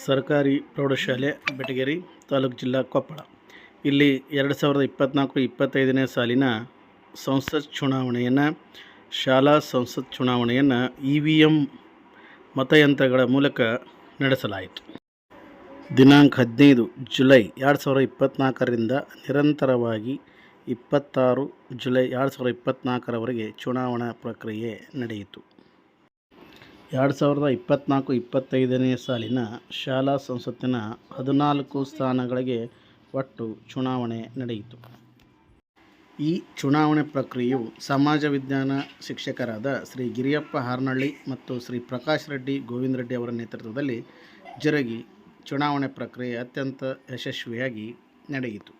ಸರ್ಕಾರಿ ಪ್ರೌಢಶಾಲೆ ಬೆಟಗೇರಿ ತಾಲೂಕು ಜಿಲ್ಲಾ ಕೊಪ್ಪಳ. ಇಲ್ಲಿ 2024-25ನೇ ಸಾಲಿನ ಸಂಸತ್ ಚುನಾವಣೆಯನ್ನು ಶಾಲಾ ಸಂಸತ್ ಚುನಾವಣೆಯನ್ನು EVM ಮತಯಂತ್ರಗಳ ಮೂಲಕ ನಡೆಸಲಾಯಿತು. ದಿನಾಂಕ 15 ಜುಲೈ 2024ರಿಂದ ನಿರಂತರವಾಗಿ 26 ಜುಲೈ 2024ರವರೆಗೆ ಚುನಾವಣಾ ಪ್ರಕ್ರಿಯೆ ನಡೆಯಿತು. 2024-25ನೇ ಸಾಲಿನ ಶಾಲಾ ಸಂಸತ್ತಿನ 14 ಸ್ಥಾನಗಳಿಗೆ ಒಟ್ಟು ಚುನಾವಣೆ ನಡೆಯಿತು. ಈ ಚುನಾವಣೆ ಪ್ರಕ್ರಿಯೆಯು ಸಮಾಜ ವಿಜ್ಞಾನ ಶಿಕ್ಷಕರಾದ ಶ್ರೀ ಗಿರಿಯಪ್ಪ ಹಾರ್ನಳ್ಳಿ ಮತ್ತು ಶ್ರೀ ಪ್ರಕಾಶ್ ರೆಡ್ಡಿ ಗೋವಿಂದ ರೆಡ್ಡಿ ಅವರ ನೇತೃತ್ವದಲ್ಲಿ ಜರುಗಿ ಚುನಾವಣೆ ಪ್ರಕ್ರಿಯೆ ಅತ್ಯಂತ ಯಶಸ್ವಿಯಾಗಿ ನಡೆಯಿತು.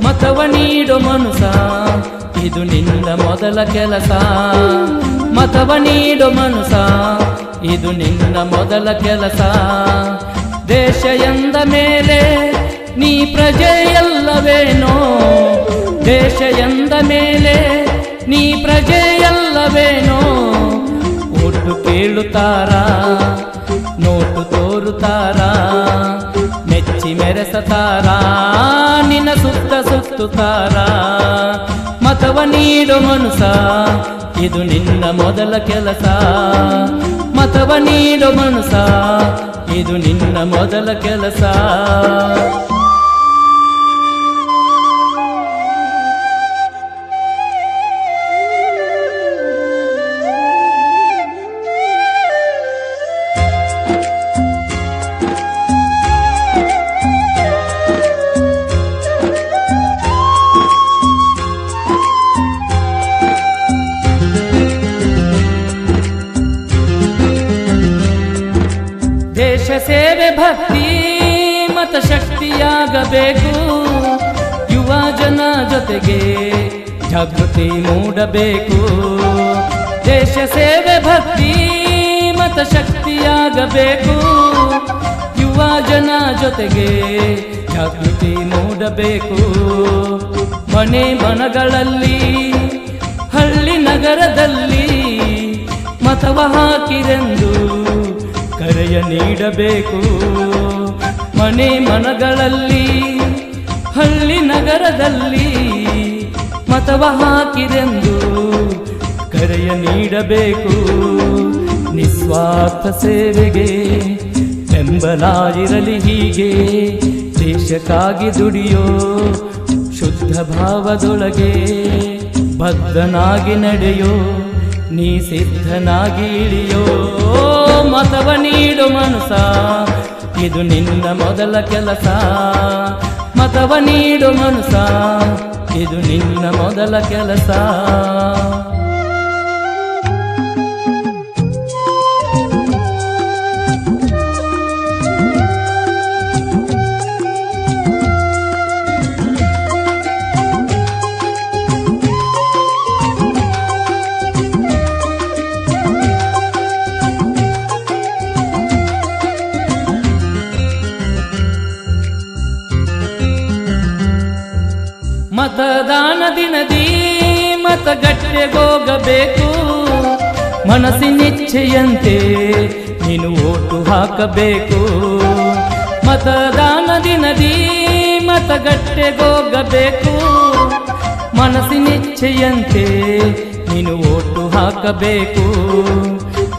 ಮತವ ನೀಡು ಮನುಸ, ಇದು ನಿನ್ನ ಮೊದಲ ಕೆಲಸ. ಮತವ ನೀಡು ಮನುಸ, ಇದು ನಿನ್ನ ಮೊದಲ ಕೆಲಸ. ದೇಶ ಎಂದ ಮೇಲೆ ನೀ ಪ್ರಜೆಯಲ್ಲವೇನೋ, ದೇಶ ಎಂದ ಮೇಲೆ ನೀ ಪ್ರಜೆಯಲ್ಲವೇನೋ. ಓಟು ಕೇಳುತ್ತಾರ, ನೋಟು ತೋರುತ್ತಾರ, ಮೆಚ್ಚಿ ಮೆರೆಸತಾರ, ನಿನ್ನ ಸುತ್ತ ಸುತ್ತುತ್ತಾರ. ಮತವ ನೀಡು ಮನುಸ, ಇದು ನಿನ್ನ ಮೊದಲ ಕೆಲಸ. ಮತವ ನೀಡು ಮನುಸ, ಇದು ನಿನ್ನ ಮೊದಲ ಕೆಲಸ. ದೇಶ ಸೇವೆ ಭಕ್ತಿ ಮತ ಶಕ್ತಿಯಾಗಬೇಕು. ಯುವ ಜನ ಜೊತೆಗೆ ಜಾಗೃತಿ ಮೂಡಬೇಕು. ದೇಶ ಸೇವೆ ಭಕ್ತಿ ಮತ ಶಕ್ತಿಯಾಗಬೇಕು. ಯುವ ಜನ ಜೊತೆಗೆ ಜಾಗೃತಿ ಮೂಡಬೇಕು. ಮನೆ ಮನಗಳಲ್ಲಿ ಹಳ್ಳಿ ನಗರದಲ್ಲಿ ಮತವ ಹಾಕಿರೆಂದು ಕರೆಯ ನೀಡಬೇಕು. ಮನೆ ಮನಗಳಲ್ಲಿ ಹಳ್ಳಿ ನಗರದಲ್ಲಿ ಮತವ ಹಾಕಿರೆಂದು ಕರೆಯ ನೀಡಬೇಕು. ನಿಸ್ವಾರ್ಥ ಸೇವೆಗೆ ಬೆಂಬಲ ಇರಲಿ ಹೀಗೆ, ದೇಶಕ್ಕಾಗಿ ದುಡಿಯೋ ಶುದ್ಧ ಭಾವದೊಳಗೆ ಬದ್ಧನಾಗಿ ನಡೆಯೋ, ನೀ ಸಿದ್ಧನಾಗಿ ಇಳಿಯೋ. ಮತವ ನೀಡು ಮನುಸ, ಇದು ನಿನ್ನ ಮೊದಲ ಕೆಲಸ. ಮತವ ನೀಡು ಮನುಸ, ಇದು ನಿನ್ನ ಮೊದಲ ಕೆಲಸ. ಮತದಾನ ದಿನದಿ ಮತಗಟ್ಟೆಗೋಗಬೇಕು. ಮನಸ್ಸಿನಿಚ್ಛೆಯಂತೆ ನೀನು ಓಟು ಹಾಕಬೇಕು. ಮತದಾನ ದಿನದಿ ಮತಗಟ್ಟೆಗೋಗಬೇಕು. ಮನಸ್ಸಿನಿಚ್ಛೆಯಂತೆ ನೀನು ಓಟು ಹಾಕಬೇಕು.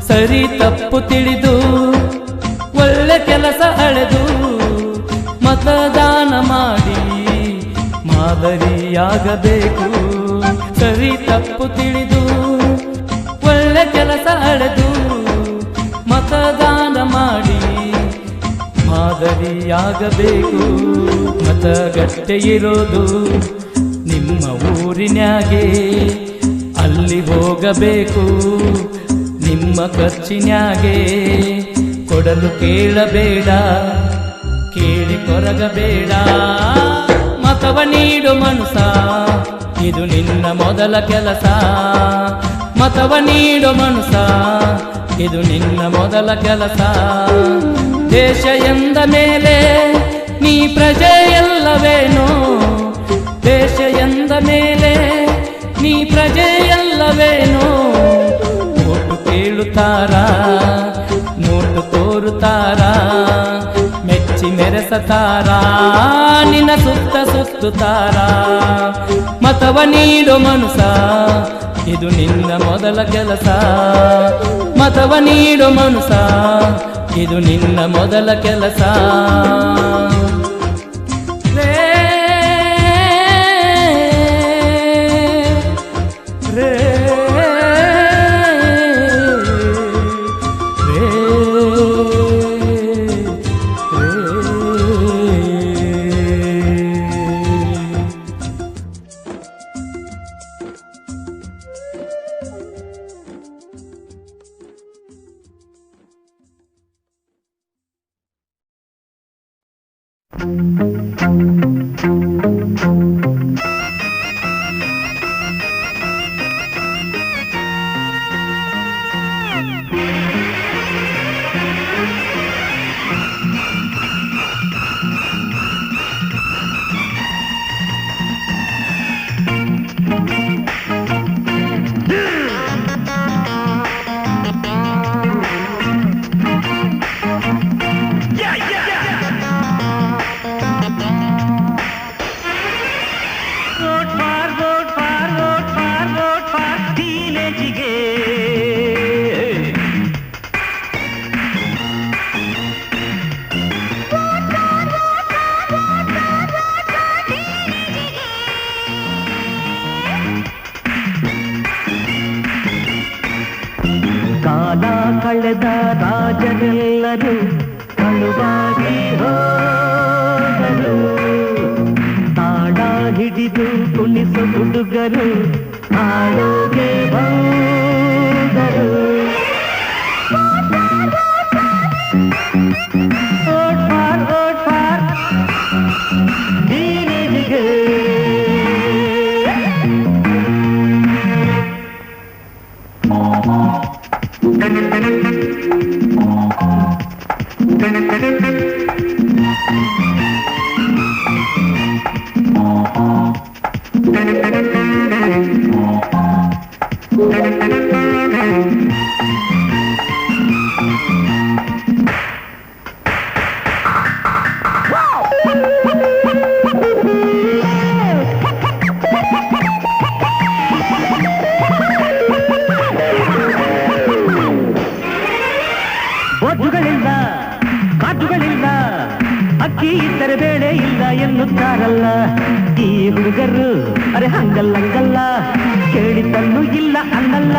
ಸರಿ ತಪ್ಪು ತಿಳಿದು ಒಳ್ಳೆ ಕೆಲಸ ಅಳೆದು ಮತದಾನ ಮಾಡಿ ಮಾದರಿಯಾಗಬೇಕು. ಸರಿ ತಪ್ಪು ತಿಳಿದು ಒಳ್ಳೆ ಕೆಲಸ ಅಳೆದು ಮತದಾನ ಮಾಡಿ ಮಾದರಿಯಾಗಬೇಕು. ಮತಗಟ್ಟೆ ಇರೋದು ನಿಮ್ಮ ಊರಿನ್ಯಾಗೆ, ಅಲ್ಲಿ ಹೋಗಬೇಕು ನಿಮ್ಮ ಖರ್ಚಿನ್ಯಾಗೆ. ಕೊಡಲು ಕೇಳಬೇಡ, ಕೇಳಿ ಕೊರಗಬೇಡ. ಮತವ ನೀಡು ಮನುಸ, ಇದು ನಿನ್ನ ಮೊದಲ ಕೆಲಸ. ಮತವ ನೀಡೋ ಮನುಸ ಇದು ನಿನ್ನ ಮೊದಲ ಕೆಲಸ. ದೇಶ ಎಂದ ಮೇಲೆ ನೀ ಪ್ರಜೆಯಲ್ಲವೇನೋ, ದೇಶ ಎಂದ ಮೇಲೆ ನೀ ಪ್ರಜೆಯಲ್ಲವೇನೋ. ಓಟು ಕೇಳುತ್ತಾರ, ನೋಟು ತೋರುತ್ತಾರ, ಮೆಚ್ಚಿ ಮೆರೆಸತಾರ, ನಿನ್ನ ಸುತ್ತ ಸುತ್ತುತ್ತಾರ. ಮತವ ನೀಡೋ ಮನುಸ ಇದು ನಿನ್ನ ಮೊದಲ ಕೆಲಸ. ಮತವ ನೀಡೋ ಮನುಸ ಇದು ನಿನ್ನ ಮೊದಲ ಕೆಲಸ. ಕಾಲ ಕಳೆದ ರಾಜರೆಲ್ಲರೂ ಕಳುವಾಗಿ ಹೋದರು, ತಾಳ ಹಿಡಿದು ಕುಣಿಸು ಹುಡುಗರು ಹಾಡುಗೆ ಬಂದರು. ಓಟ್ ಫಾರ್ ಟೀನೇಜ್ಗೆ ಬೋಧುಗಳಿಲ್ಲ, ಕಾಟುಗಳಿಲ್ಲ, ಅಕ್ಕಿ ಇದ್ದರೆ ಬೇಳೆ ಇಲ್ಲ ಎನ್ನುತ್ತಾರಲ್ಲ ಈ ಹುಡುಗರು. ಅರೆ ಹಂಗಲ್ಲಂಗಲ್ಲ, ಕೇಳಿದ್ದನ್ನು ಇಲ್ಲ ಅನ್ನಲ್ಲ.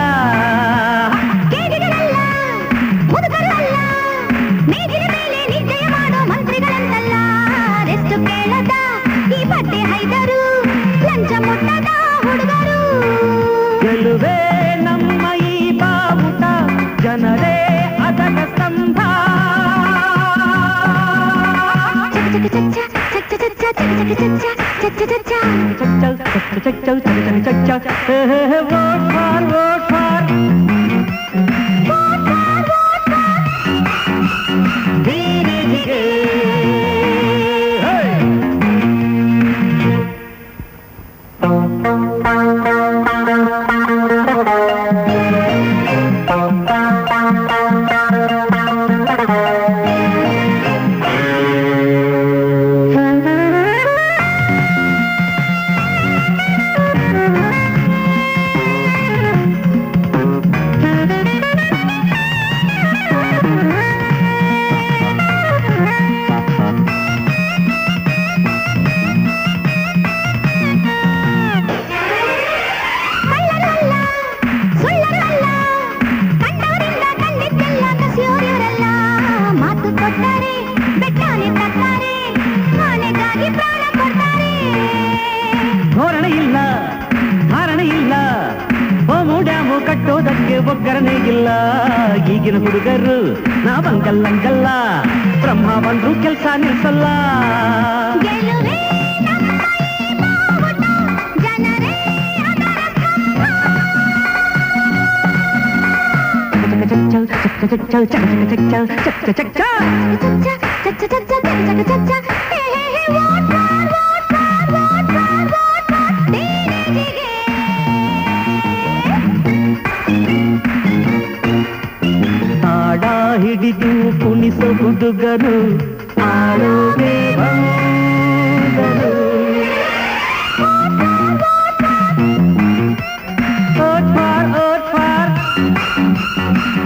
ಮೇಜಿನ ಮೇಲೆ ನಿಶ್ಚಯ ಮಾಡೋ ಮಂತ್ರಿಗಳಂತಲ್ಲ, ರೆಸ್ಟ್ ಕೇಳದ ಈ ಬಟ್ಟೆ ಹೈದರು, ಲಂಚ ಮುಟ್ಟದ ಹುಡುಗರು. ಗೆಲುವೇ ನಮ್ಮ ಈ ಬಾವುಟ, ಜನರೇ ಅದರ ಸ್ತಂಭ. ವೋಟ್ ಫಾರ್ ಟೀನೇಜ್ಗೆ. ಧೋರಣೆ ಇಲ್ಲ, ಧಾರಣೆ ಇಲ್ಲ, ಹೋಮು ಡ್ಯಾಮು ಕಟ್ಟೋದಕ್ಕೆ ಒಗ್ಗರಣೆ ಇಲ್ಲ. ಈಗಿನ ಹುಡುಗರು ನಾವಂಗಲ್ಲಂಗಲ್ಲ, ಬ್ರಹ್ಮ ಬಂದ್ರು ಕೆಲ್ಸ ನಿಲ್ಸಲ್ಲ. ಆಡ ಹಿಡಿದು ಕುಣಿಸೋ ಹುಡುಗರು ಆಡೋಗೆ ಬಂದರು. ಓಟ್ ಫಾರ್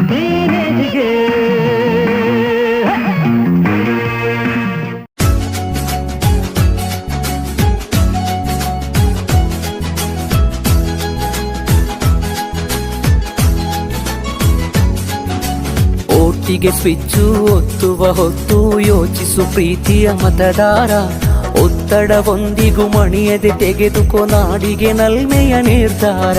ಟೀನೇಜ್ಗೆ. ಓಟಿಗೆ ಸ್ವಿಚ್ಚು ಒತ್ತುವ ಹೊತ್ತು ಯೋಚಿಸು ಪ್ರೀತಿಯ ಮತದಾರ. ಒತ್ತಡವೊಂದಿಗೂ ಮಣಿಯದೆ ತೆಗೆದುಕೋ ನಾಡಿಗೆ ನಲ್ಮೆಯ ನಿರ್ಧಾರ.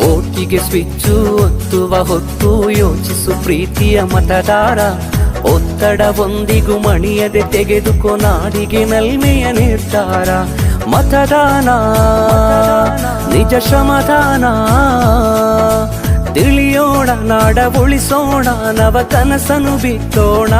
ಓಟಿಗೆ ಸ್ವಿಚ್ಚು ಒತ್ತುವ ಹೊತ್ತು ಯೋಚಿಸು ಪ್ರೀತಿಯ ಮತದಾರ. ಒತ್ತಡವೊಂದಿಗೂ ಮಣಿಯದೆ ತೆಗೆದುಕೋ ನಾಡಿಗೆ ನಲ್ಮೆಯ ನಿರ್ಧಾರ. ಮತದಾನ ನಿಜ ಶ್ರಮದಾನ, ತಿಳಿಯೋಣ ನಾಡ ಉಳಿಸೋಣ, ನವ ಕನಸನು ಬಿತ್ತೋಣ.